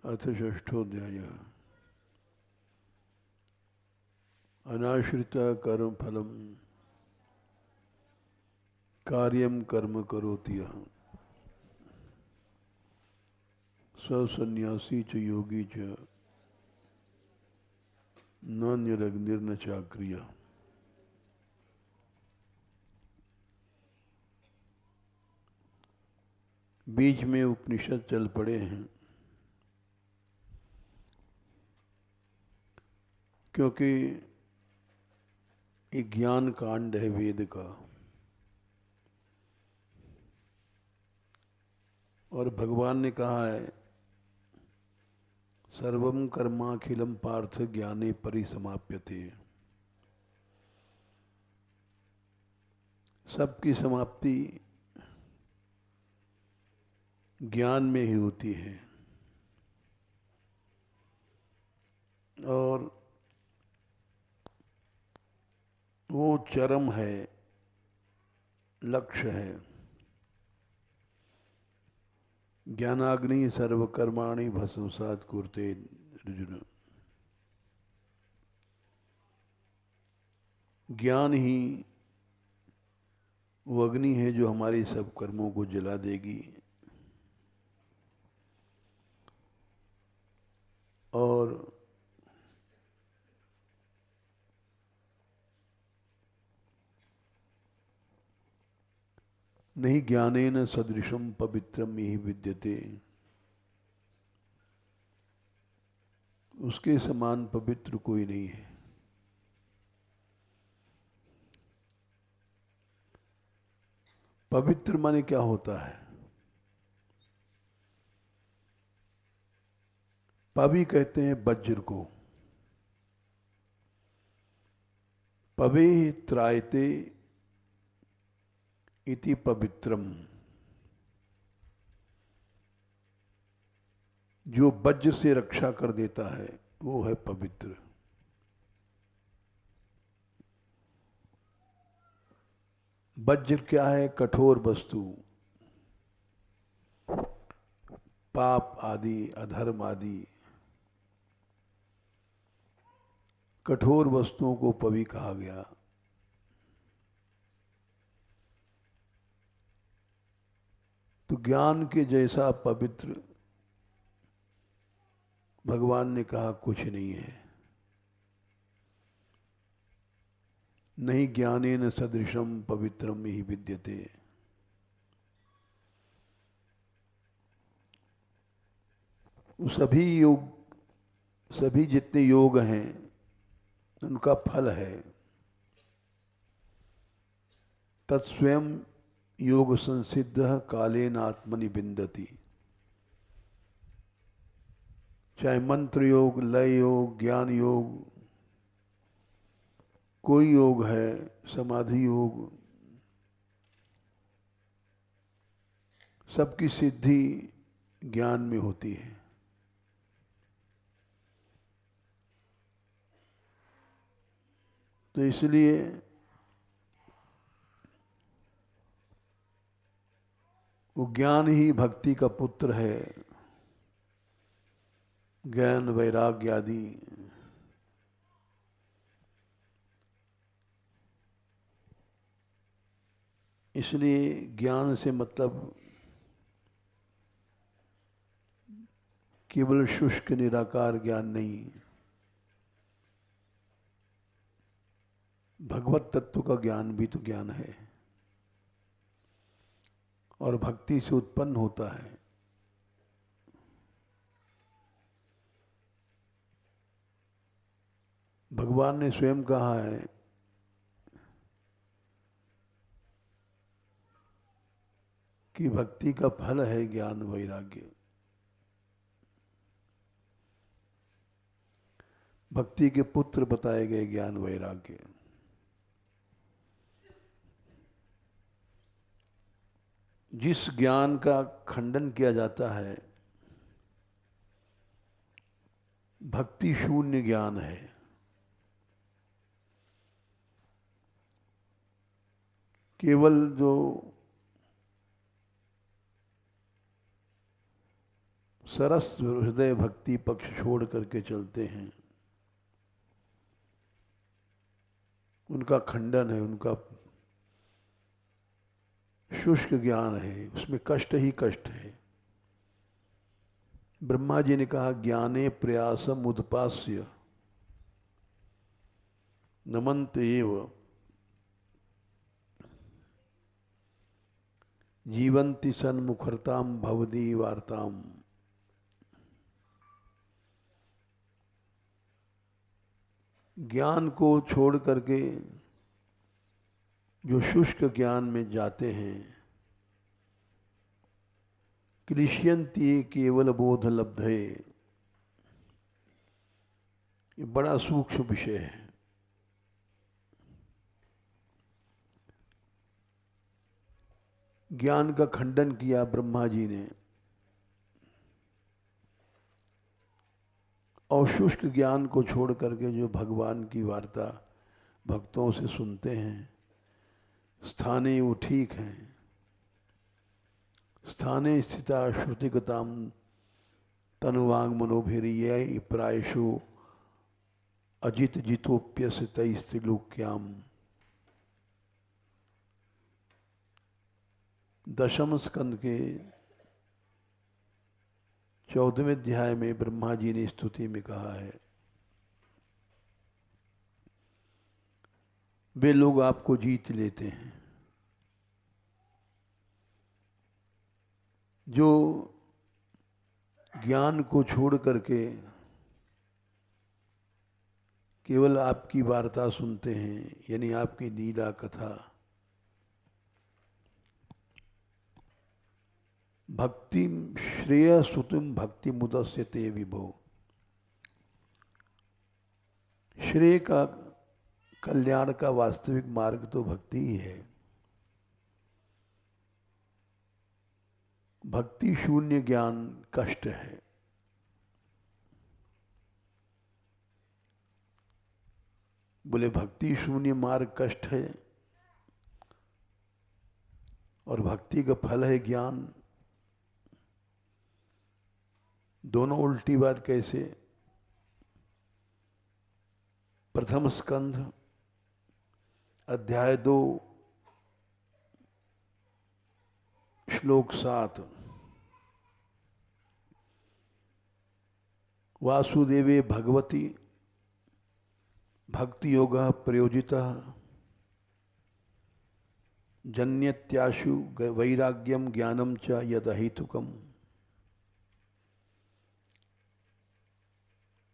अथ षष्ठोऽध्याय। अनाश्रित कर्म फलम कार्यम कर्म करोति यः सन्यासी च योगी च न निरग्निर्न चाक्रिया। बीच में उपनिषद चल पड़े हैं, क्योंकि एक ज्ञान कांड है वेद का, और भगवान ने कहा है सर्वम कर्माखिलम पार्थ ज्ञाने परिसमाप्यते। सबकी समाप्ति ज्ञान में ही होती है, और वो चरम है, लक्ष्य है। ज्ञानाग्नि सर्वकर्माणि भस्मसात् कुरुते अर्जुन। ज्ञान ही वो अग्नि है जो हमारे सब कर्मों को जला देगी, और नहीं ज्ञानेन सदृशम पवित्रम यही विद्यते। उसके समान पवित्र कोई नहीं है। पवित्र माने क्या होता है? पवि कहते हैं वज्र को। पवे त्रायते इति पवित्रम। जो वज्र से रक्षा कर देता है वो है पवित्र। वज्र क्या है? कठोर वस्तु, पाप आदि, अधर्म आदि कठोर वस्तुओं को पवि कहा गया। तो ज्ञान के जैसा पवित्र भगवान ने कहा कुछ नहीं है। नहीं ज्ञानेन सदृशम पवित्रम ही विद्यते। सभी योग, सभी जितने योग हैं उनका फल है तत्स्वयं योग संसिद्ध कालेन आत्मनि बिंदति। चाहे मंत्र योग, लय योग, ज्ञान योग, कोई योग है, समाधि योग, सबकी सिद्धि ज्ञान में होती है। तो इसलिए वो ज्ञान ही भक्ति का पुत्र है। ज्ञान वैराग्य आदि इसलिए ज्ञान से मतलब केवल शुष्क निराकार ज्ञान नहीं, भगवत तत्व का ज्ञान भी तो ज्ञान है, और भक्ति से उत्पन्न होता है। भगवान ने स्वयं कहा है कि भक्ति का फल है ज्ञान वैराग्य। भक्ति के पुत्र बताए गए ज्ञान वैराग्य। जिस ज्ञान का खंडन किया जाता है भक्ति शून्य ज्ञान है। केवल जो सरस हृदय भक्ति पक्ष छोड़ करके चलते हैं, उनका खंडन है, उनका शुष्क ज्ञान है, उसमें कष्ट ही कष्ट है। ब्रह्मा जी ने कहा ज्ञाने प्रयासम उद्पास्य नमन्त एव जीवंति सन्मुखरताम भवदी वार्ताम। ज्ञान को छोड़ करके जो शुष्क ज्ञान में जाते हैं, क्लिश्यन्ति केवल बोध लब्धे, ये बड़ा सूक्ष्म विषय है। ज्ञान का खंडन किया ब्रह्मा जी ने, और शुष्क ज्ञान को छोड़ करके जो भगवान की वार्ता भक्तों से सुनते हैं, स्थाने वो ठीक हैं। स्थाने स्थिता श्रुतिगताम तनुवांग मनोभिरीय प्रायशो अजित जितोप्यस्य तैस्त्रिलोक्याम। दशम स्कंद के 14वें अध्याय में ब्रह्मा जी ने स्तुति में कहा है, वे लोग आपको जीत लेते हैं जो ज्ञान को छोड़ करके केवल आपकी वार्ता सुनते हैं, यानी आपकी लीला कथा। भक्ति श्रेय सुतुम भक्ति मुदस्यते विभो। श्रेय का, कल्याण का वास्तविक मार्ग तो भक्ति ही है। भक्ति शून्य ज्ञान कष्ट है। बोले भक्ति शून्य मार्ग कष्ट है और भक्ति का फल है ज्ञान, दोनों उल्टी बात कैसे? प्रथम स्कंध अध्याय 2 श्लोक 7, वासुदेवे भगवती भक्ति योग प्रयोजितः जन्यत्याशु वैराग्यम ज्ञानम च यदहितुकम।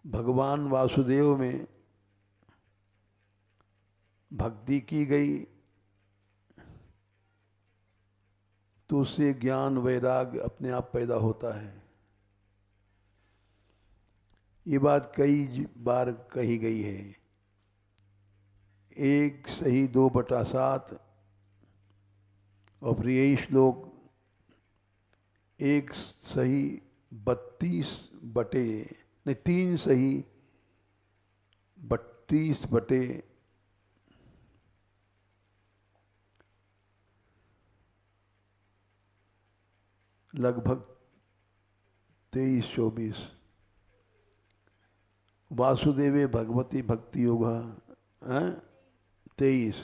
भगवान वासुदेव में भक्ति की गई तो उससे ज्ञान वैराग्य अपने आप पैदा होता है। ये बात कई बार कही गई है। 1:2/7 और फिर यही श्लोक 1:32 बटे नहीं 3:32 बटे लगभग 23-24 वासुदेवे भगवती भक्ति योग 23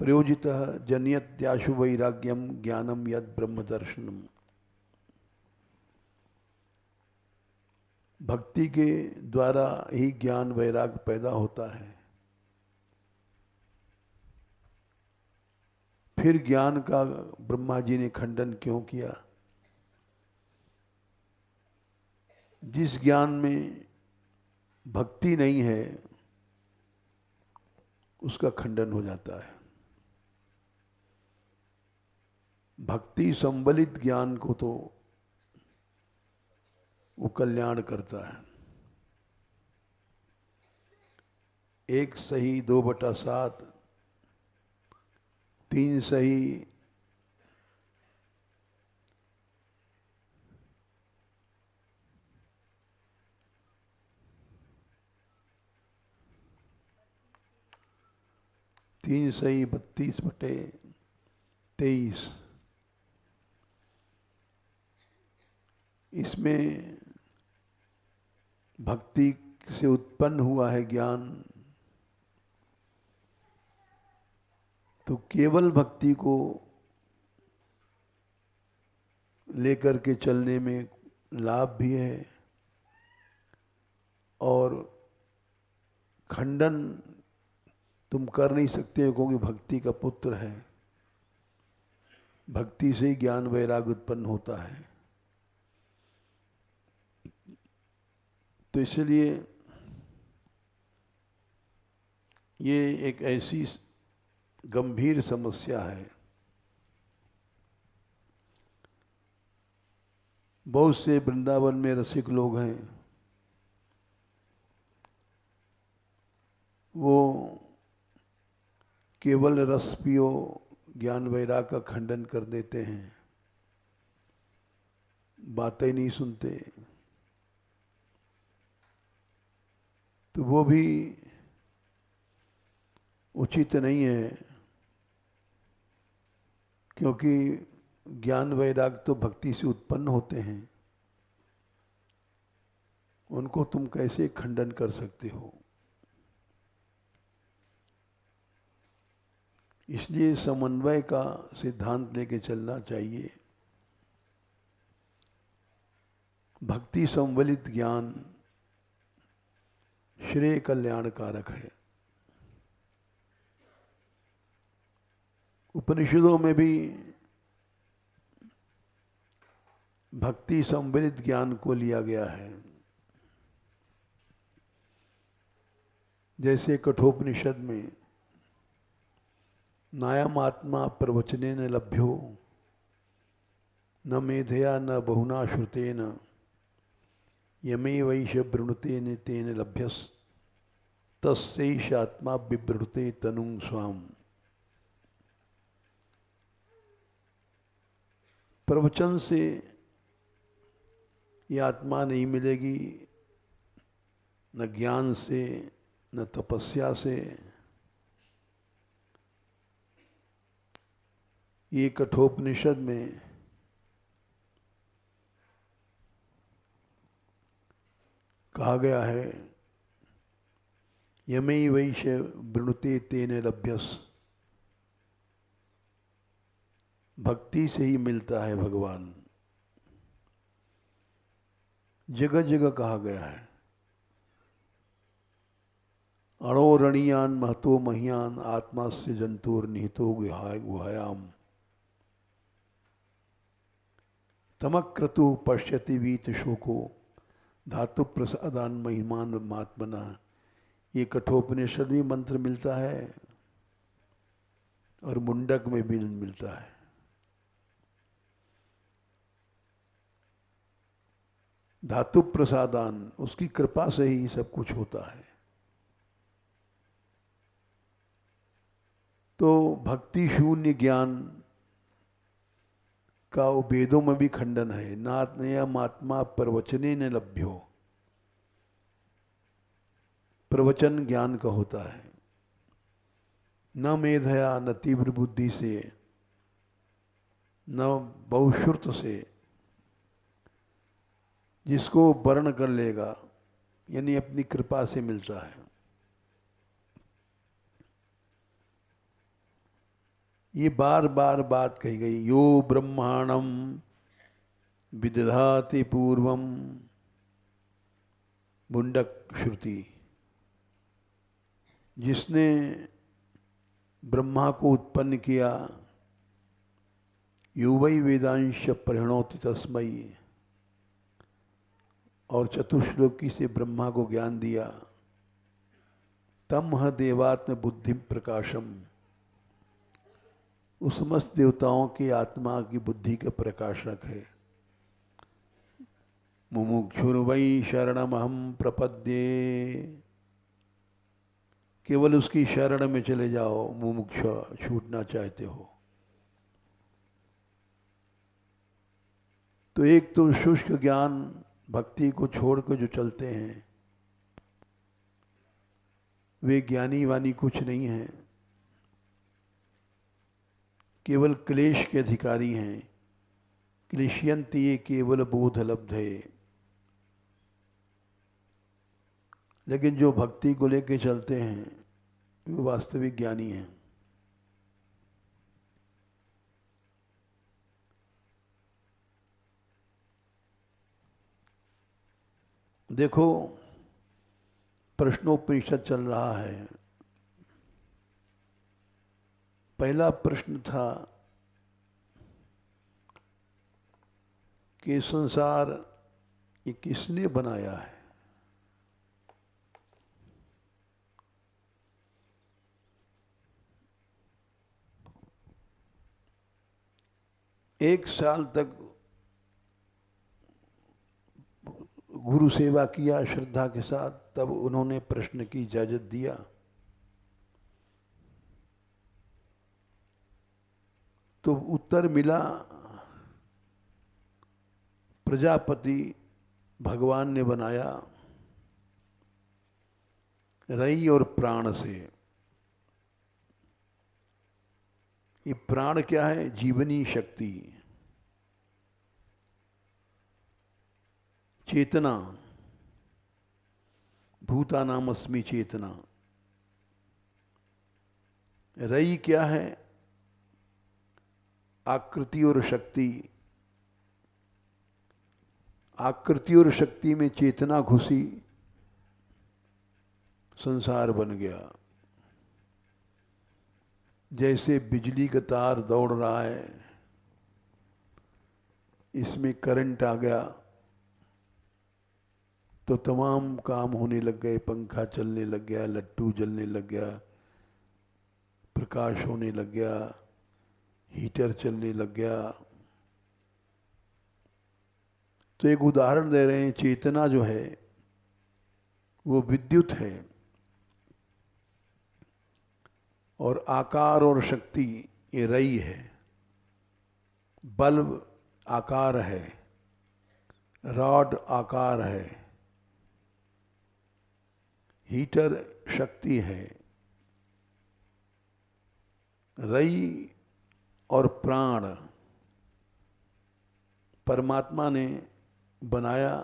प्रयोजित जन्यत्याशु वैराग्यम ज्ञानम यद ब्रह्म दर्शनम। भक्ति के द्वारा ही ज्ञान वैराग्य पैदा होता है। फिर ज्ञान का ब्रह्मा जी ने खंडन क्यों किया? जिस ज्ञान में भक्ति नहीं है उसका खंडन हो जाता है। भक्ति संबलित ज्ञान को तो वो कल्याण करता है। 1:2/7 3 सही 32/23 इसमें भक्ति से उत्पन्न हुआ है ज्ञान, तो केवल भक्ति को लेकर के चलने में लाभ भी है और खंडन तुम कर नहीं सकते क्योंकि भक्ति का पुत्र है। भक्ति से ही ज्ञान वैराग उत्पन्न होता है। तो इसलिए ये एक ऐसी गंभीर समस्या है। बहुत से वृंदावन में रसिक लोग हैं, वो केवल रस पियो ज्ञान वैराग का खंडन कर देते हैं, बातें नहीं सुनते। तो वो भी उचित नहीं है, क्योंकि ज्ञान वैराग तो भक्ति से उत्पन्न होते हैं, उनको तुम कैसे खंडन कर सकते हो। इसलिए समन्वय का सिद्धांत लेके चलना चाहिए। भक्ति संवलित ज्ञान श्रेय कल्याणकारक है। उपनिषदों में भी भक्ति संवलित ज्ञान को लिया गया है। जैसे कठोपनिषद में नायम आत्मा प्रवचनेन लभ्यो न मेधया न बहुना श्रुतेन यमे वैश वृणुतेन तेन लभ्यस तस्यैष आत्मा बिवृणुते तनुं स्वाम। प्रवचन से ये आत्मा नहीं मिलेगी, न ज्ञान से न तपस्या से। ये कठोपनिषद में कहा गया है, यमे वैश वृणुते तेन लभ्यस। भक्ति से ही मिलता है भगवान, जगह जगह कहा गया है। अणोरणीयान महतो मह्यान आत्मा से जंतुर निहितो गुहायाम तमक्रतु पश्यति वीत शोको धातु प्रसादान महिमान महात्मना। ये कठोपनिषद में मंत्र मिलता है और मुंडक में भी मिलता है। धातु प्रसादान, उसकी कृपा से ही सब कुछ होता है। तो भक्ति शून्य ज्ञान का वेदों में भी खंडन है। नात्मयम आत्मा प्रवचने न लभ्यो, प्रवचन ज्ञान का होता है। न मेधया, न तीव्र बुद्धि से, न बहुश्रुत से। जिसको वर्ण कर लेगा यानी अपनी कृपा से मिलता है। ये बार बार बात कही गई, यो ब्रह्मांडम विदधाति पूर्वम, मुंडक श्रुति। जिसने ब्रह्मा को उत्पन्न किया, यो वै वेदांश परिणोति तस्मै, और चतुश्लोकी से ब्रह्मा को ज्ञान दिया। तम ह देवात्म बुद्धि प्रकाशम, उस समस्त देवताओं की आत्मा की बुद्धि का प्रकाशक है। मुमुक्षुर्वै शरणमहं प्रपद्ये, केवल उसकी शरण में चले जाओ, मुमुक्ष छूटना चाहते हो। तो एक तो शुष्क ज्ञान भक्ति को छोड़कर जो चलते हैं, वे ज्ञानी वानी कुछ नहीं हैं, केवल क्लेश के अधिकारी हैं। क्लिश्यन्ति ये केवल बोध लब्धे। लेकिन जो भक्ति को लेके चलते हैं वो वास्तविक ज्ञानी हैं। देखो, प्रश्नोपनिषद चल रहा है। पहला प्रश्न था कि संसार ये किसने बनाया है। एक साल तक गुरु सेवा किया श्रद्धा के साथ, तब उन्होंने प्रश्न की इजाजत दिया। तो उत्तर मिला, प्रजापति भगवान ने बनाया रई और प्राण से। ये प्राण क्या है? जीवनी शक्ति, चेतना। भूतानामस्मि चेतना। रई क्या है? आकृति और शक्ति। आकृति और शक्ति में चेतना घुसी, संसार बन गया। जैसे बिजली का तार दौड़ रहा है, इसमें करंट आ गया तो तमाम काम होने लग गए। पंखा चलने लग गया, लट्टू जलने लग गया, प्रकाश होने लग गया, हीटर चलने लग गया। तो एक उदाहरण दे रहे हैं, चेतना जो है वो विद्युत है, और आकार और शक्ति ये रई है। बल्ब आकार है, रॉड आकार है, हीटर शक्ति है। रई और प्राण परमात्मा ने बनाया।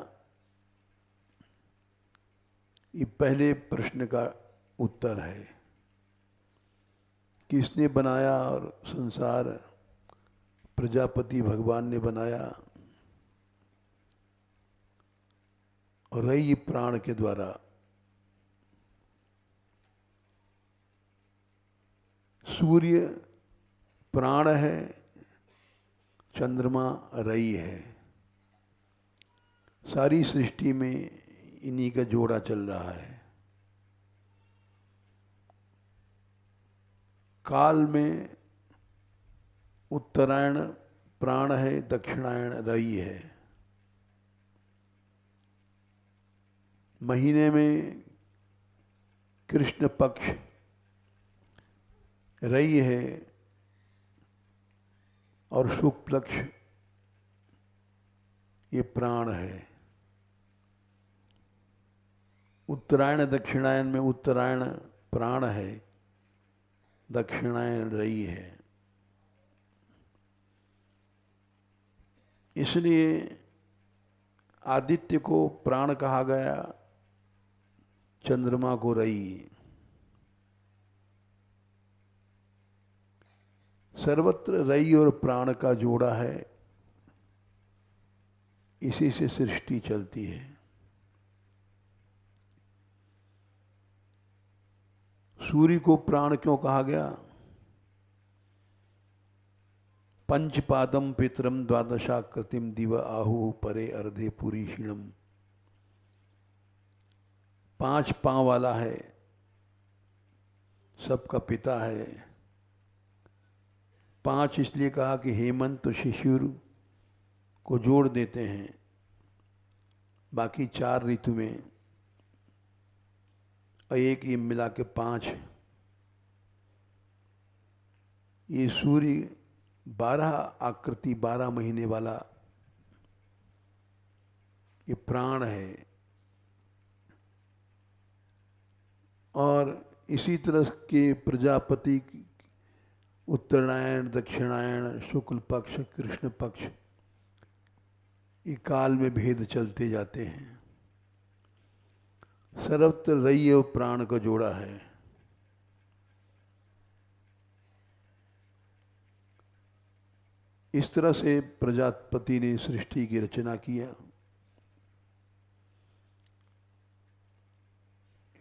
ये पहले प्रश्न का उत्तर है, किसने बनाया। और संसार प्रजापति भगवान ने बनाया, और रई प्राण के द्वारा। सूर्य प्राण है, चंद्रमा रई है। सारी सृष्टि में इन्हीं का जोड़ा चल रहा है। काल में उत्तरायण प्राण है, दक्षिणायन रई है। महीने में कृष्ण पक्ष रई है, और शुक्ल पक्ष ये प्राण है। उत्तरायण दक्षिणायन में उत्तरायण प्राण है, दक्षिणायन रई है। इसलिए आदित्य को प्राण कहा गया, चंद्रमा को रई। सर्वत्र रई और प्राण का जोड़ा है, इसी से सृष्टि चलती है। सूर्य को प्राण क्यों कहा गया? पंचपादम पितरम द्वादशाकृतिम दिव आहु परे अर्धे पुरी क्षीणम। 5 पांव वाला है, सबका पिता है। 5 इसलिए कहा कि हेमंत शिशिर को जोड़ देते हैं, बाकी 4 ऋतु में, और एक ये मिला के 5। ये सूर्य 12 आकृति 12 महीने वाला ये प्राण है। और इसी तरह के प्रजापति उत्तरायण दक्षिणायन शुक्ल पक्ष कृष्ण पक्ष ये काल में भेद चलते जाते हैं। सर्वत्र रई और प्राण का जोड़ा है। इस तरह से प्रजापति ने सृष्टि की रचना किया।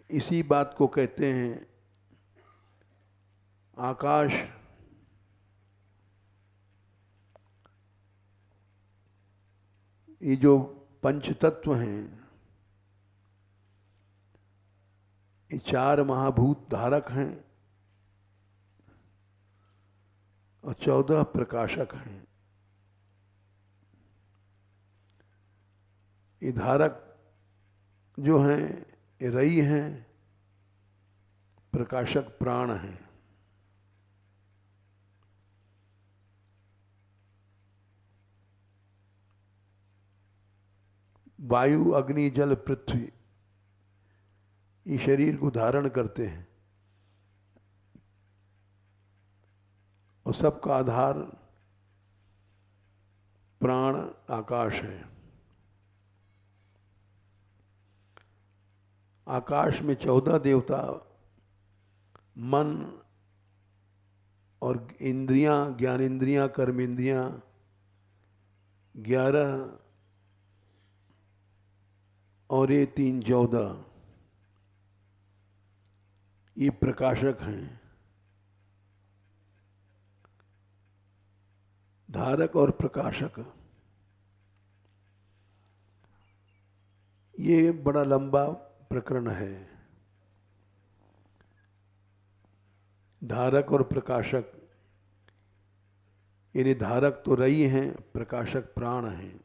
इसी बात को कहते हैं आकाश ये जो पंच तत्व हैं, ये 4 महाभूत धारक हैं और 14 प्रकाशक हैं। ये धारक जो हैं ये रई हैं, प्रकाशक प्राण हैं। वायु, अग्नि, जल, पृथ्वी ये शरीर को धारण करते हैं और सबका आधार प्राण आकाश है। आकाश में 14 देवता, मन और इंद्रियां, ज्ञानेंद्रियां, कर्मेंद्रियां 11 और ये 3 14 ये प्रकाशक हैं। धारक और प्रकाशक ये बड़ा लंबा प्रकरण है। धारक और प्रकाशक, यानी धारक तो रई हैं, प्रकाशक प्राण हैं।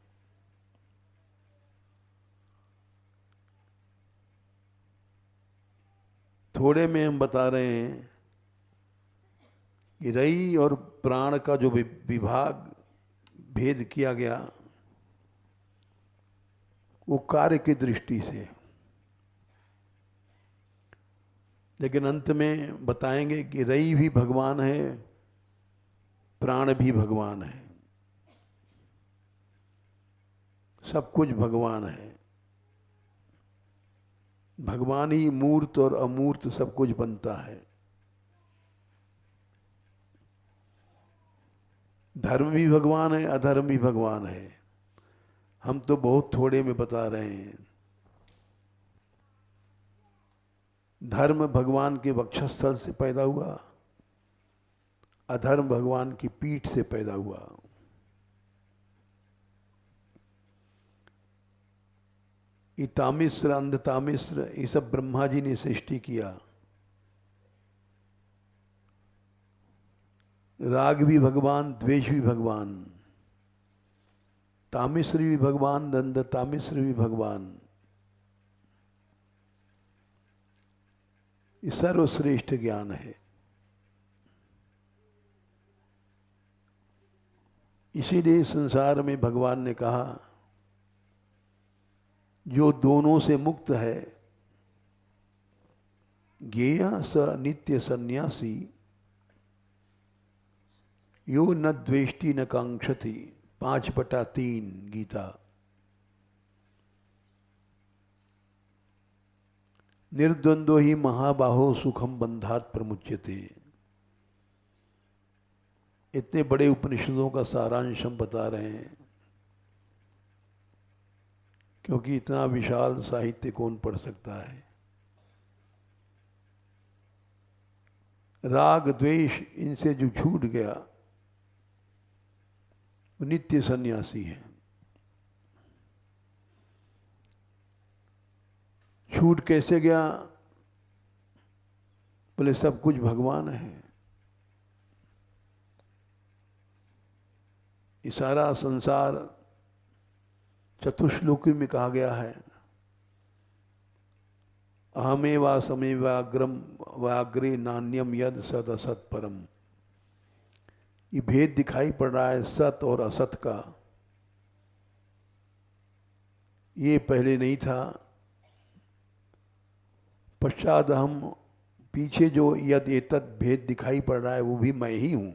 थोड़े में हम बता रहे हैं कि रई और प्राण का जो विभाग भेद किया गया वो कार्य की दृष्टि से, लेकिन अंत में बताएंगे कि रई भी भगवान है, प्राण भी भगवान है, सब कुछ भगवान है। भगवान ही मूर्त और अमूर्त सब कुछ बनता है। धर्म भी भगवान है, अधर्म भी भगवान है। हम तो बहुत थोड़े में बता रहे हैं। धर्म भगवान के वक्षस्थल से पैदा हुआ, अधर्म भगवान की पीठ से पैदा हुआ। ये तामिश्र, अंधतामिश्र ये सब ब्रह्मा जी ने सृष्टि किया। राग भी भगवान, द्वेष भी भगवान, तामिश्र भी भगवान, अंधतामिश्र भी भगवान। ये सर्वश्रेष्ठ ज्ञान है। इसीलिए संसार में भगवान ने कहा जो दोनों से मुक्त है, ज्ञेय स नित्य सन्यासी, यो न द्वेष्टि न कांक्षति। 5/3 गीता। निर्द्वंद्व ही महाबाहो सुखम बंधात प्रमुच्यते। इतने बड़े उपनिषदों का सारांश हम बता रहे हैं, क्योंकि इतना विशाल साहित्य कौन पढ़ सकता है। राग द्वेष इनसे जो छूट गया वो नित्य सन्यासी है। छूट कैसे गया? बोले सब कुछ भगवान है। ये सारा संसार चतुश्लोकी में कहा गया है, अहमेवा समेवाग्रम वाग्रे नान्यम यद सत असत परम। ये भेद दिखाई पड़ रहा है सत और असत का, ये पहले नहीं था। पश्चात हम पीछे जो यद एतत् भेद दिखाई पड़ रहा है वो भी मैं ही हूं।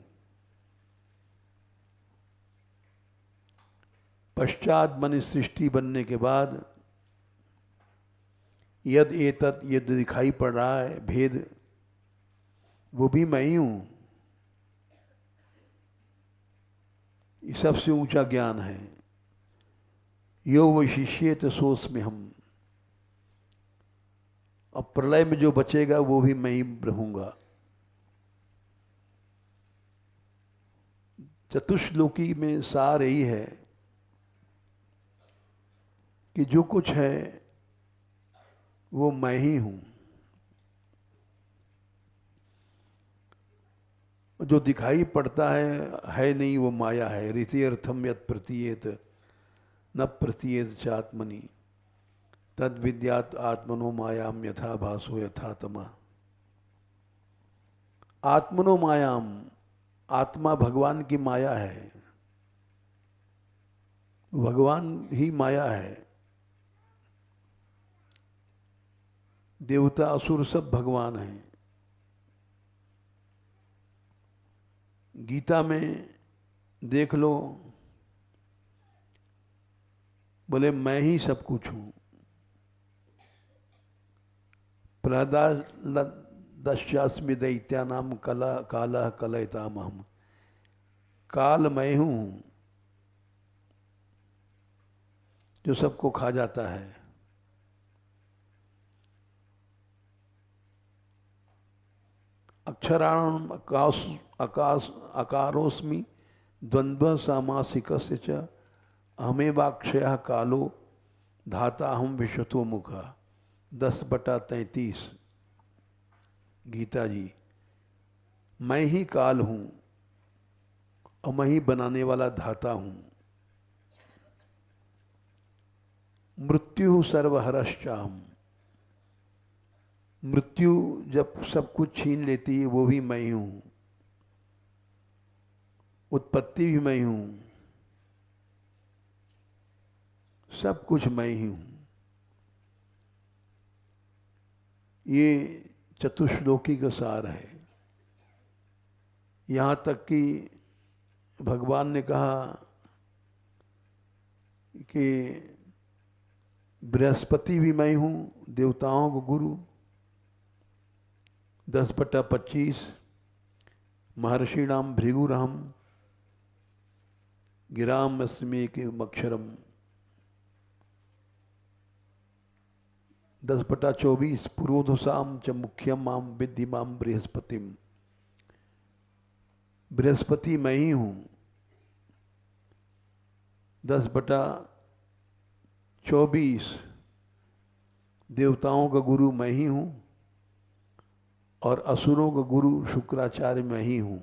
पश्चात मन सृष्टि बनने के बाद यद एतत् यद दिखाई पड़ रहा है भेद, वो भी मैं ही हूं। ये सबसे ऊंचा ज्ञान है। यो वशिष्येत सोऽस्मि हम। अब प्रलय में जो बचेगा वो भी मैं ही रहूंगा। चतुश्लोकी में सार यही है कि जो कुछ है वो मैं ही हूं। जो दिखाई पड़ता है नहीं, वो माया है। रीति अर्थम यत् प्रतीयेत न प्रतीयेत चात्मनि तद विद्यात आत्मनो मायाम यथा भासो यथा तमः। आत्मनो मायाम, आत्मा भगवान की माया है। भगवान ही माया है। देवता असुर सब भगवान हैं। गीता में देख लो, बोले मैं ही सब कुछ हूं। प्रहलादास्यास्मि दैत्यानाम कला कालः कलयतामहम्। काल मैं हूं जो सबको खा जाता है। अक्षराणाम आकाश आकारोस्मि द्वंद्व सामासिकस्य च अहमेवाक्षयः कालो धाता अहम विश्वतो मुखः। 10/33 गीता जी। मैं ही काल हूं और मैं ही बनाने वाला धाता हूं। मृत्यु सर्वहरश्चाहम्। मृत्यु जब सब कुछ छीन लेती है वो भी मैं ही हूं। उत्पत्ति भी मैं ही हूं। सब कुछ मैं ही हूं। ये चतुश्लोकी का सार है। यहां तक कि भगवान ने कहा कि बृहस्पति भी मैं हूं, देवताओं को गुरु। 10/25 महर्षिणाम भृगुरहम गिराम अस्मि के अक्षरम। 10/24 पुरोधसाम च मुख्यम माम विद्धि माम बृहस्पतिम। बृहस्पति मैं ही हूं। 10/24 देवताओं का गुरु मैं ही हूं और असुरों का गुरु शुक्राचार्य मैं ही हूं।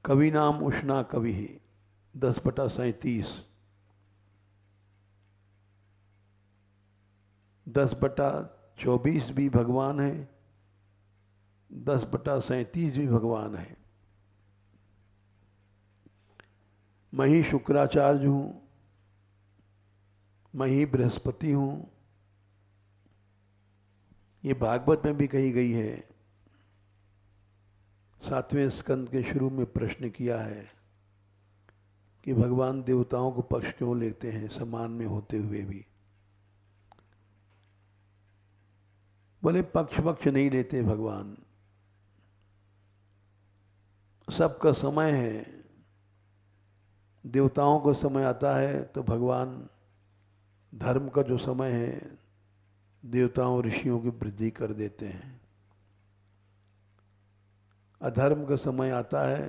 कवि नाम उष्णा कवि। 10/37 10/24 भी भगवान है, 10/37 भी भगवान है। मैं ही शुक्राचार्य हूं, मैं ही बृहस्पति हूं। ये भागवत में भी कही गई है। 7वें स्कंद के शुरू में प्रश्न किया है कि भगवान देवताओं को पक्ष क्यों लेते हैं समान में होते हुए भी। बोले पक्ष नहीं लेते भगवान। सबका समय है। देवताओं का समय आता है तो भगवान धर्म का जो समय है देवताओं ऋषियों की वृद्धि कर देते हैं। अधर्म का समय आता है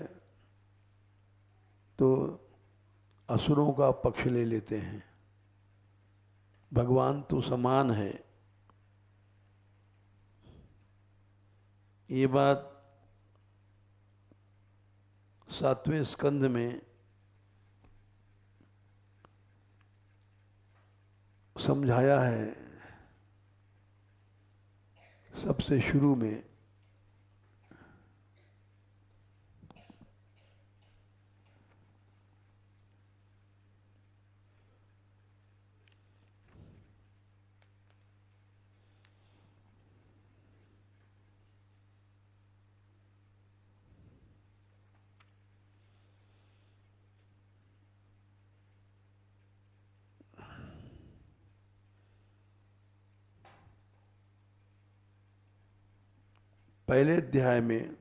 तो असुरों का पक्ष ले लेते हैं। भगवान तो समान है। ये बात 7वें स्कंद में समझाया है। सबसे शुरू में पहले अध्याय में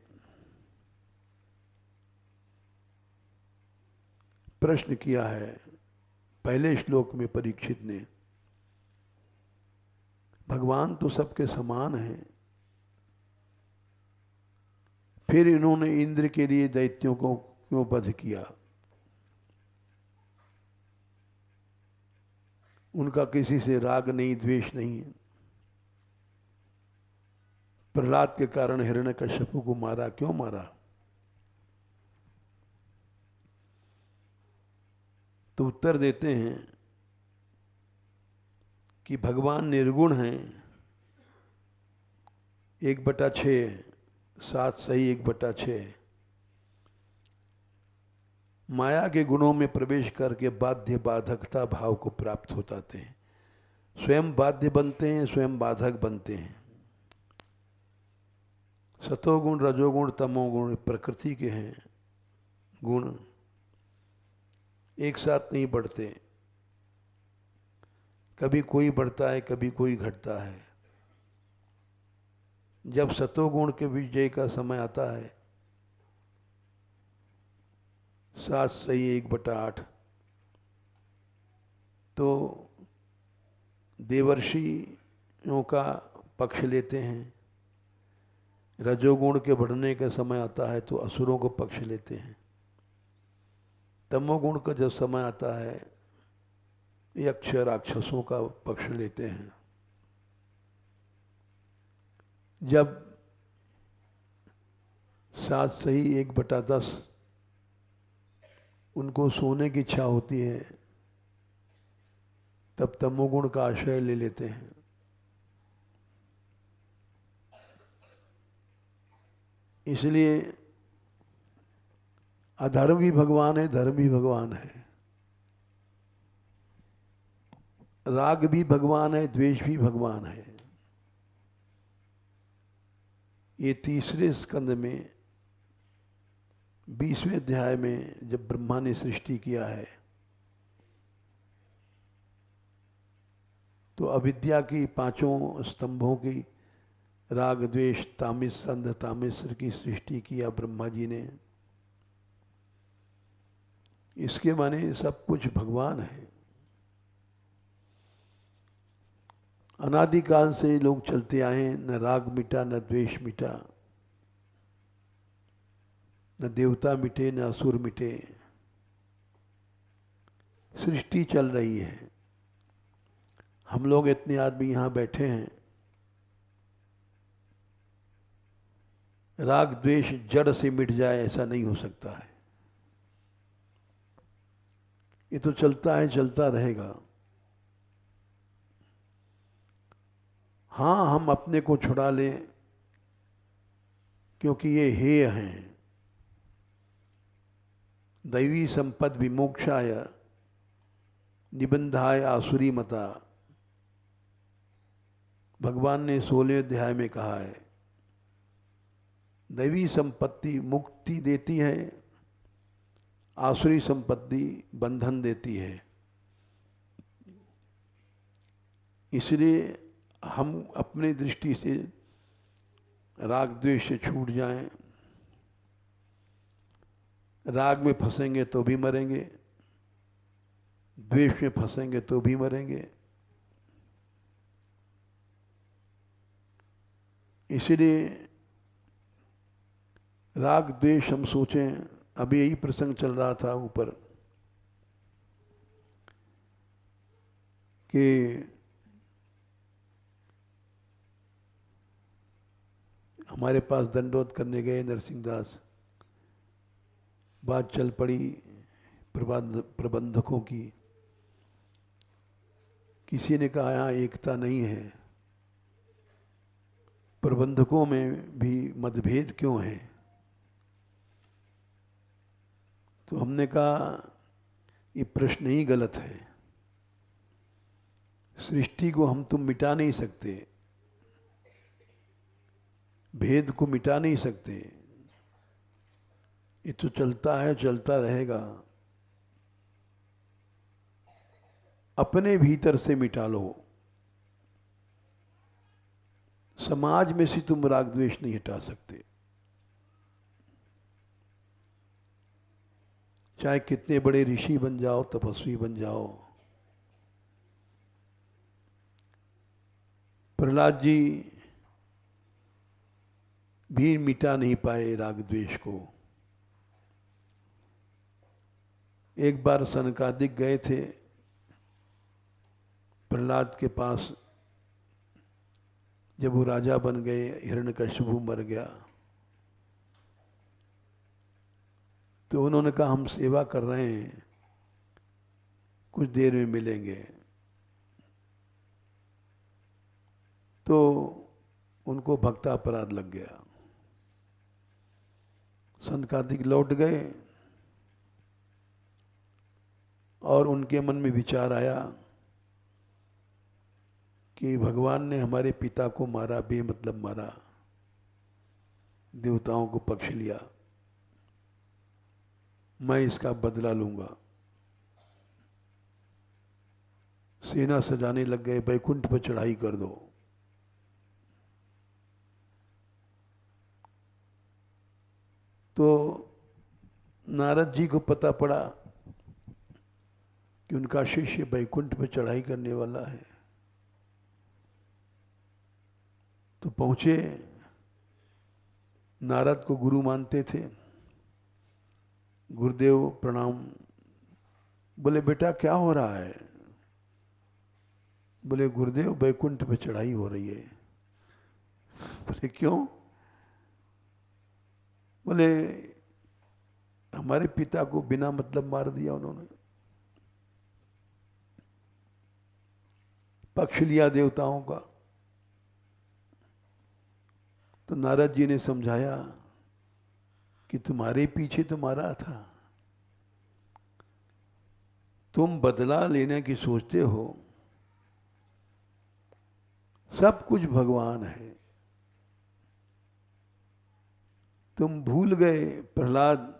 प्रश्न किया है, पहले श्लोक में परीक्षित ने, भगवान तो सबके समान हैं, फिर इन्होंने इंद्र के लिए दैत्यों को क्यों वध किया? उनका किसी से राग नहीं, द्वेष नहीं। प्रहलाद के कारण हिरण्यकश्यप को मारा, क्यों मारा? तो उत्तर देते हैं कि भगवान निर्गुण हैं, 1/6, 7 सही 1/6, माया के गुणों में प्रवेश करके बाध्य बाधकता भाव को प्राप्त हो जाते हैं। स्वयं बाध्य बनते हैं, स्वयं बाधक बनते हैं। सतोगुण, रजोगुण, तमोगुण प्रकृति के हैं गुण, एक साथ नहीं बढ़ते। कभी कोई बढ़ता है, कभी कोई घटता है। जब सतोगुण के विजय का समय आता है, 7 सही 1/8, तो देवर्षियों का पक्ष लेते हैं। रजोगुण के बढ़ने का समय आता है तो असुरों को पक्ष लेते हैं। तमोगुण का जब समय आता है, यक्ष राक्षसों का पक्ष लेते हैं। जब 7 सही 1/10 उनको सोने की इच्छा होती है, तब तमोगुण का आश्रय ले लेते हैं। इसलिए अधर्म भी भगवान है, धर्म भी भगवान है, राग भी भगवान है, द्वेष भी भगवान है। ये तीसरे स्कंद में 20वें अध्याय में जब ब्रह्मा ने सृष्टि किया है, तो अविद्या की 5 स्तंभों की राग द्वेष तामिस अंध तामिश्र की सृष्टि किया ब्रह्मा जी ने। इसके माने सब कुछ भगवान है। अनादिकाल से लोग चलते आए, न राग मिटा, न द्वेष मिटा, न देवता मिटे, न असुर मिटे। सृष्टि चल रही है। हम लोग इतने आदमी यहाँ बैठे हैं। राग द्वेष जड़ से मिट जाए ऐसा नहीं हो सकता है। ये तो चलता है, चलता रहेगा। हाँ, हम अपने को छुड़ा लें क्योंकि ये हेय हैं। दैवी संपद विमोक्षाय निबंधाय आसुरी मता, भगवान ने 16वें अध्याय में कहा है। दैवी संपत्ति मुक्ति देती है, आसुरी संपत्ति बंधन देती है। इसलिए हम अपनी दृष्टि से राग द्वेष से छूट जाएं। राग में फंसेंगे तो भी मरेंगे, द्वेष में फंसेंगे तो भी मरेंगे। इसलिए राग द्वेष हम सोचें। अभी यही प्रसंग चल रहा था ऊपर कि हमारे पास दंडोत करने गए नरसिंहदास, बात चल पड़ी प्रबंधकों की। किसी ने कहा यहाँ एकता नहीं है, प्रबंधकों में भी मतभेद क्यों है? तो हमने कहा ये प्रश्न ही गलत है। सृष्टि को हम तुम मिटा नहीं सकते, भेद को मिटा नहीं सकते। ये तो चलता है, चलता रहेगा। अपने भीतर से मिटा लो। समाज में से तुम राग द्वेष नहीं हटा सकते, चाहे कितने बड़े ऋषि बन जाओ, तपस्वी बन जाओ। प्रहलाद जी भी मिटा नहीं पाए राग द्वेष को। एक बार सनकादिक गए थे प्रहलाद के पास, जब वो राजा बन गए, हिरण्यकशिपु मर गया, तो उन्होंने कहा हम सेवा कर रहे हैं, कुछ देर में मिलेंगे। तो उनको भक्तापराध लग गया। सनकादिक लौट गए और उनके मन में विचार आया कि भगवान ने हमारे पिता को मारा, बेमतलब मारा, देवताओं को पक्ष लिया, मैं इसका बदला लूंगा। सेना सजाने लग गए, बैकुंठ पर चढ़ाई कर दो। तो नारद जी को पता पड़ा कि उनका शिष्य बैकुंठ पर चढ़ाई करने वाला है, तो पहुंचे। नारद को गुरु मानते थे। गुरुदेव प्रणाम। बोले बेटा क्या हो रहा है? बोले गुरुदेव बैकुंठ पे चढ़ाई हो रही है। बोले क्यों? बोले हमारे पिता को बिना मतलब मार दिया उन्होंने, पक्ष लिया देवताओं का। तो नारद जी ने समझाया कि तुम्हारे पीछे तो मारा था, तुम बदला लेने की सोचते हो, सब कुछ भगवान है। तुम भूल गए प्रहलाद,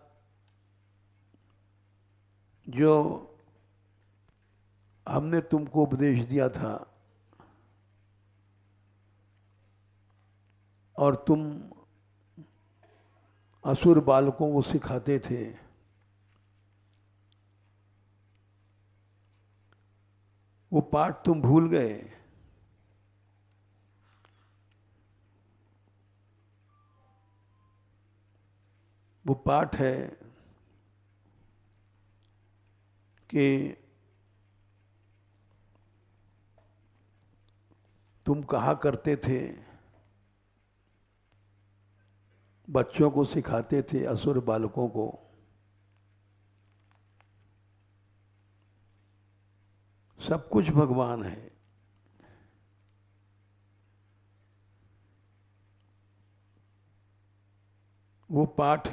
जो हमने तुमको उपदेश दिया था और तुम असुर बालकों को सिखाते थे। वो पाठ तुम भूल गए। वो पाठ है कि तुम कहा करते थे, बच्चों को सिखाते थे, असुर बालकों को, सब कुछ भगवान है। वो पाठ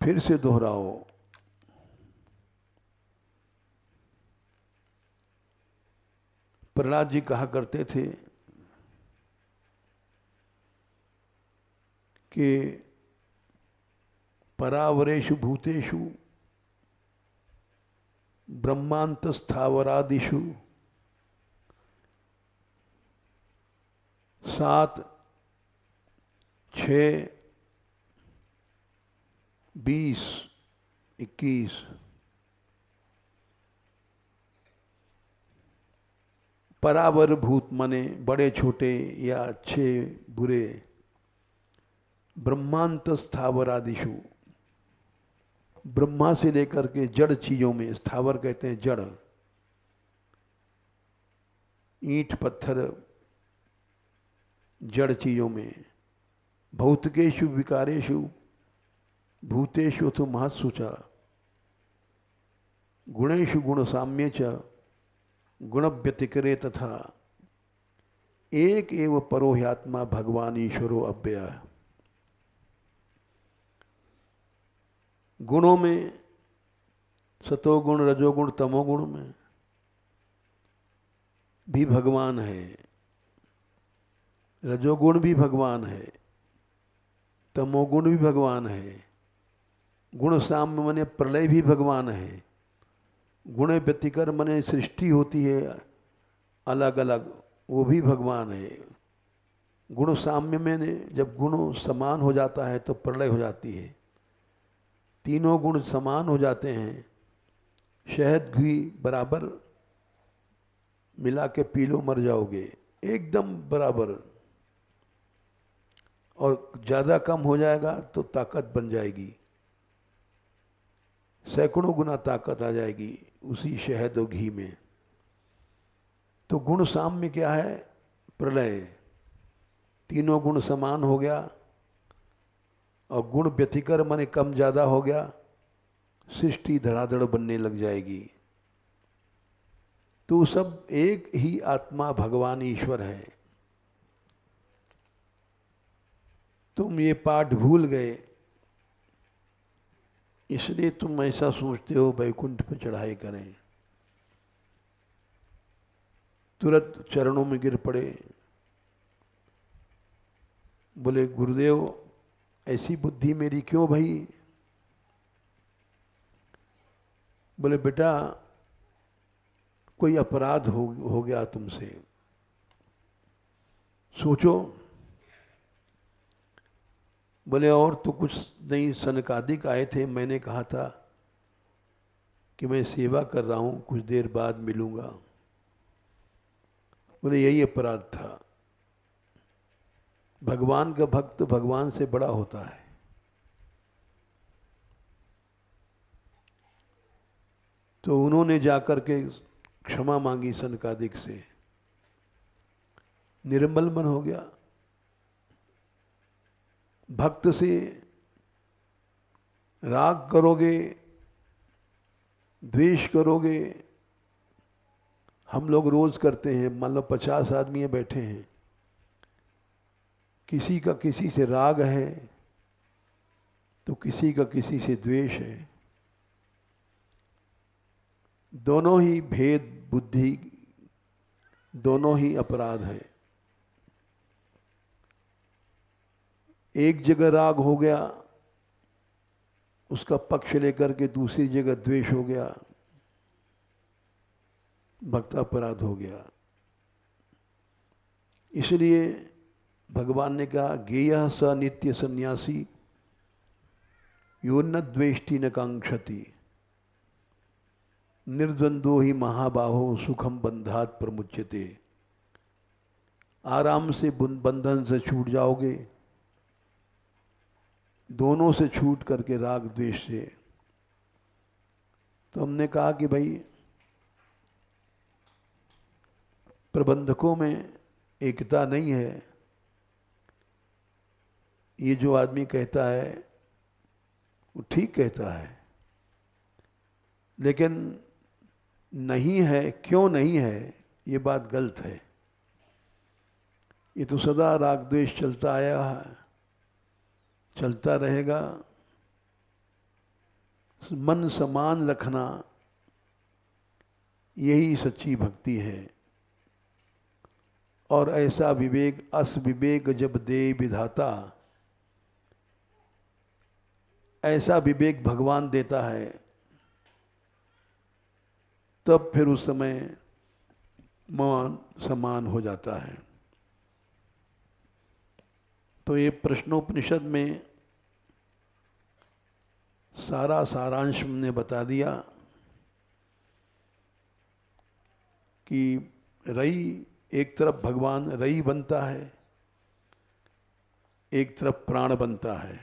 फिर से दोहराओ। प्रहलाद जी कहा करते थे कि परावरेषु भूतेषु ब्रह्मांतस्थावरादिषु 7, 6, 20, 21 परावर भूत माने बड़े छोटे या अच्छे बुरे, ब्रह्मांत स्थावरादिशु, ब्रह्मा से लेकर के जड़ चीजों में, स्थावर कहते हैं जड़, ईंट पत्थर जड़ चीजों में, भौतिकेषु विकारेषु भूतेषु तो महत्सुचा, गुणेषु गुण साम्य च गुण व्यतिकरे तथा एक एव परो ह्यात्मा भगवान ईश्वरो अव्यय। गुणों में सतोगुण, रजोगुण, तमोगुण में भी भगवान है, रजोगुण भी भगवान है, तमोगुण भी भगवान है, गुण साम्य माने प्रलय भी भगवान है, गुण व्यतिकर माने सृष्टि होती है अलग अलग वो भी भगवान है। गुण साम्य में जब गुण समान हो जाता है तो प्रलय हो जाती है। तीनों गुण समान हो जाते हैं, शहद घी बराबर मिला के पी लो मर जाओगे, एकदम बराबर। और ज़्यादा कम हो जाएगा तो ताकत बन जाएगी, सैकड़ों गुना ताकत आ जाएगी उसी शहद और घी में। तो गुण साम्य क्या है? प्रलय। तीनों गुण समान हो गया और गुण व्यतिकर माने कम ज़्यादा हो गया, सृष्टि धड़ाधड़ बनने लग जाएगी। तो सब एक ही आत्मा भगवान ईश्वर है। तुम ये पाठ भूल गए, इसलिए तुम ऐसा सोचते हो वैकुंठ पर चढ़ाई करें, तुरंत चरणों में गिर पड़े, बोले गुरुदेव ऐसी बुद्धि मेरी क्यों भाई? बोले बेटा कोई अपराध हो गया तुमसे, सोचो। बोले और तो कुछ नहीं, सनकादिक आए थे, मैंने कहा था कि मैं सेवा कर रहा हूँ, कुछ देर बाद मिलूँगा। बोले यही अपराध था। भगवान का भक्त भगवान से बड़ा होता है। तो उन्होंने जाकर के क्षमा मांगी सनकादिक से, निर्मल मन हो गया। भक्त से राग करोगे, द्वेष करोगे, हम लोग रोज करते हैं। मान लो 50 आदमी बैठे हैं, किसी का किसी से राग है तो किसी का किसी से द्वेष है। दोनों ही भेद बुद्धि, दोनों ही अपराध है। एक जगह राग हो गया, उसका पक्ष लेकर के दूसरी जगह द्वेष हो गया, भक्त अपराध हो गया। इसलिए भगवान ने कहा गेयः स नित्य सन्यासी यो न द्वेष्टि न कांक्षति निर्द्वंद्वो ही महाबाहो सुखम बंधात प्रमुच्यते। आराम से बंधन से छूट जाओगे, दोनों से छूट करके राग द्वेष से। तो हमने कहा कि भाई प्रबंधकों में एकता नहीं है। ये जो आदमी कहता है वो ठीक कहता है, लेकिन नहीं है, क्यों नहीं है, ये बात गलत है। ये तो सदा राग द्वेष चलता आया है, चलता रहेगा। मन समान रखना यही सच्ची भक्ति है। और ऐसा विवेक अस विवेक जब दे विधाता, ऐसा विवेक भगवान देता है, तब फिर उस समय मान समान हो जाता है। तो ये प्रश्नोपनिषद में सारा सारांश हमने बता दिया कि रई एक तरफ भगवान रई बनता है, एक तरफ प्राण बनता है।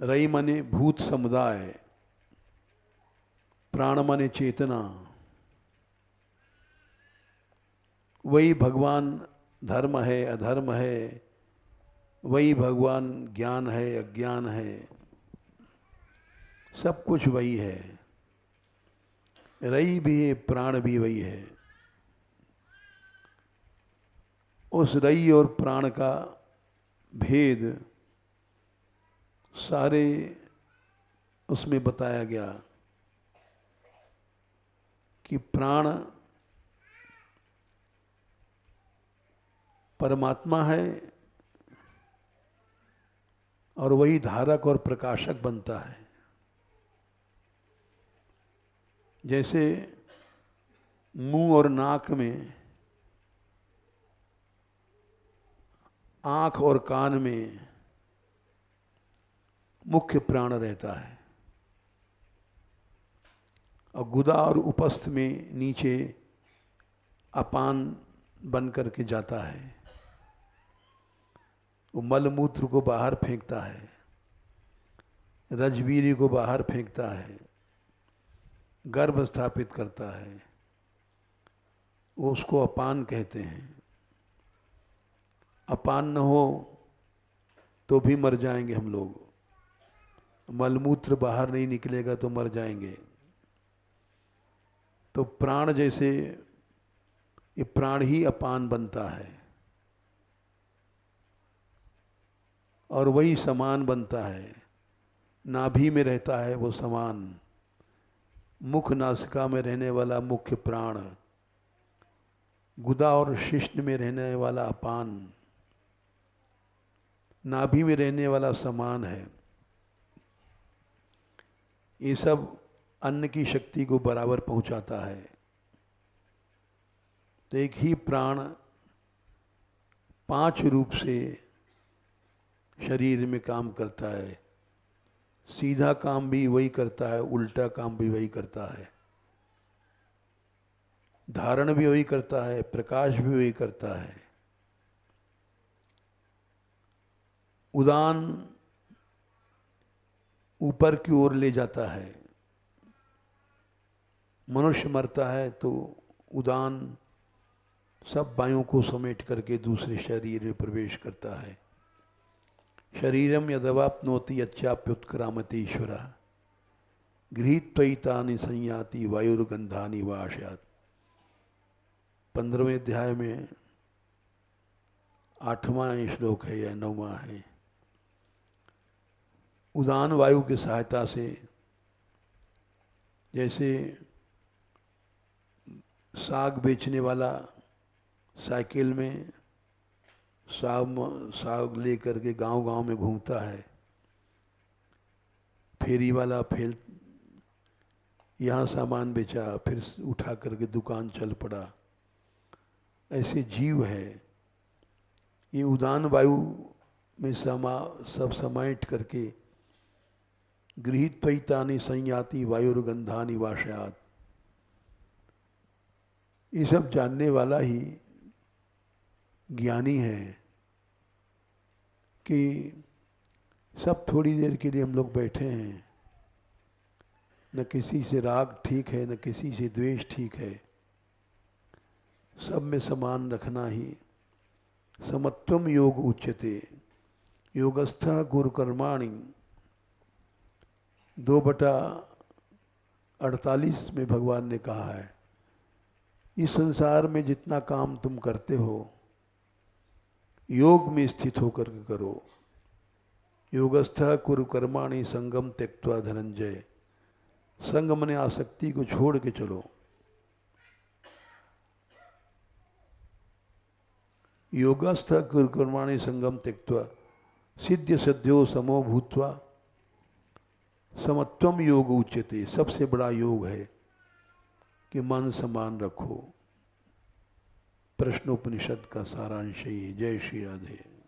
रई माने भूत समुदाय, प्राण माने चेतना। वही भगवान धर्म है अधर्म है, वही भगवान ज्ञान है अज्ञान है, सब कुछ वही है। रई भी है, प्राण भी वही है। उस रई और प्राण का भेद सारे उसमें बताया गया कि प्राण परमात्मा है और वही धारक और प्रकाशक बनता है। जैसे मुंह और नाक में आँख और कान में मुख्य प्राण रहता है और गुदा और उपस्थ में नीचे अपान बन करके जाता है। वो मलमूत्र को बाहर फेंकता है, रजवीरी को बाहर फेंकता है, गर्भ स्थापित करता है, वो उसको अपान कहते हैं। अपान न हो तो भी मर जाएंगे हम लोग, मलमूत्र बाहर नहीं निकलेगा तो मर जाएंगे। तो प्राण जैसे ये प्राण ही अपान बनता है और वही समान बनता है। नाभि में रहता है वो समान, मुख नासिका में रहने वाला मुख्य प्राण, गुदा और शिश्न में रहने वाला अपान, नाभि में रहने वाला समान है। ये सब अन्न की शक्ति को बराबर पहुंचाता है। तो एक ही प्राण 5 रूप से शरीर में काम करता है। सीधा काम भी वही करता है, उल्टा काम भी वही करता है, धारण भी वही करता है, प्रकाश भी वही करता है। उदान ऊपर की ओर ले जाता है। मनुष्य मरता है तो उदान सब वायु को समेट करके दूसरे शरीर में प्रवेश करता है। शरीरम यदवाप्नोति यच्चाप्युत्क्रामति ईश्वर गृहीत्वैतानि संयाति वायुर्गंधानि वाशयात्। 15वें अध्याय में 8वां श्लोक है या 9वां है। उदान वायु की सहायता से, जैसे साग बेचने वाला साइकिल में साग लेकर के गांव-गांव में घूमता है, फेरी वाला यहाँ सामान बेचा फिर उठा करके दुकान चल पड़ा, ऐसे जीव है। ये उदान वायु में सब समाइट करके गृहीत्वैतानि संयाति वायुर्गंधानि वाशयात्। ये सब जानने वाला ही ज्ञानी है कि सब थोड़ी देर के लिए हम लोग बैठे हैं, न किसी से राग ठीक है न किसी से द्वेष ठीक है, सब में समान रखना ही समत्वम योग उच्यते। योगस्थः गुरु कर्माणि 2/48 में भगवान ने कहा है, इस संसार में जितना काम तुम करते हो योग में स्थित होकर के करो। योगस्थः कुरु कर्माणि संगम त्यक्त्वा धनंजय। संग मने आसक्ति को छोड़ के चलो। योगस्थः कुरु कर्माणि संगम त्यक्त्वा सिद्ध सद्यो समो भूत्वा समत्वम योग उच्यते। सबसे बड़ा योग है कि मन समान रखो। प्रश्नोपनिषद का सारांश ही। जय श्री राधे।